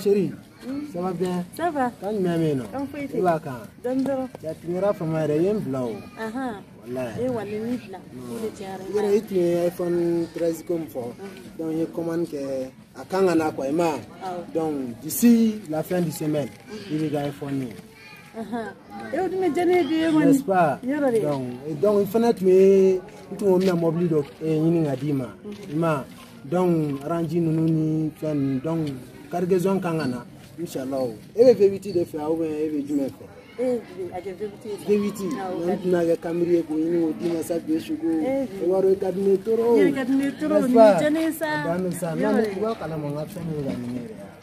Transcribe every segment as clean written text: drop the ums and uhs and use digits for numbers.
Chérie, ça va bien? Ça va. Quand tu m'aimes, non? Tu vas quand? Tu iras faire ma réunion blanc. Voilà. Il y a iPhone 13 comme ça. Donc, je commande à Kangana, quoi. Donc, d'ici la fin de semaine, il y a iPhone. N'est-ce pas? Donc, il faut que tu aies un mobile donc, arranger nous donc, cargaison Kangana. Inch'Allah. Et les véhicules de faire, ou bien les véhicules de faire. Véhicules. On a des caméras pour nous, on a ça de chougo. On va regarder toro. N'est-ce pas? Dans ça, non, mais tu vois quand on a fait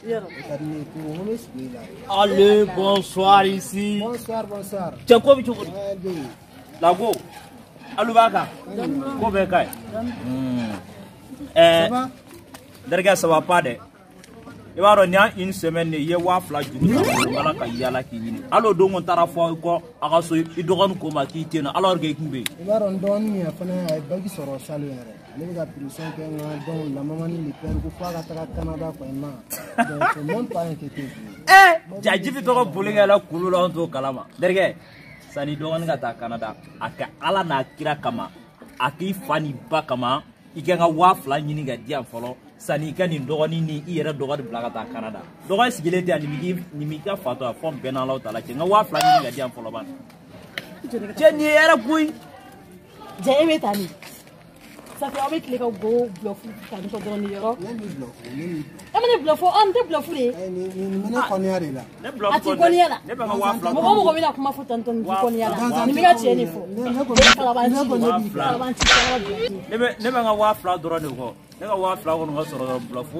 nous allez, bonsoir ici. Bonsoir. Tiens, quoi, tu veux? La go. Alubaka. Comment est-ce ça va? Derrière, ça va pas de. Il va y avoir une semaine, il y a un flash du alors, donc, on t'a fait quoi? Alors, il doit nous combattre. Alors, il va rendre un bagage sur le salaire. Il va prison que la maman ne peut pas aller au Canada. Donc, mon pas inquiété. J'ai dit que tu vas bouler à la couleur de Kalama. Derrière, ça n'y doit pas au Canada. Aka ala na kira kama. Aki fani bakama. Il y a un wafla ni ga dia folo sani ka ni dogoni ni ira dogoni blagata Canada dogo sigilete ani mika fato a fom benala tala ke nga wafla ni ga dia folo ban je ni era kui je eme tani ça fait avec les go bluff tani ko doni yoro amene bluff on de bluff le ni mena koniare la ne bluff ati koniara ne ba wafla mo bila kuma foto anton koniara ni mega tieni fo ne ba wafla dorone ko ne ga wafla ko ngo soro bluff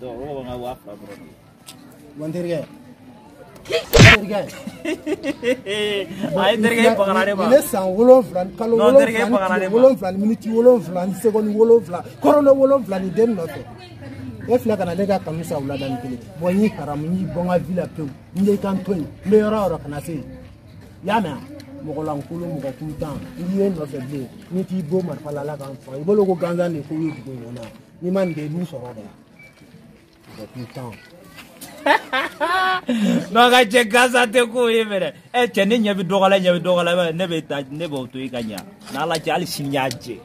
to o nga wafla dorone wanderge ay derge pagarare ba ne san wolonflan kalo wolonflan minute wolonflan seconde wolonflan corona wolonflan den no to e fina kana ne ga kamisa wala dan kile boni haram ni bonga villa pe ni kan toy le yoro kana se yana mo ko lankulu mo ko tutan ni no se be ni ti bo mar fala la kan fa ibolo ko ganza ni ko yi ko na ni man de du soro da ko tutan no ga je gaza te ko yemere e tene nyabi dogala ne be ta ne be to ikanya na la jali sinyaje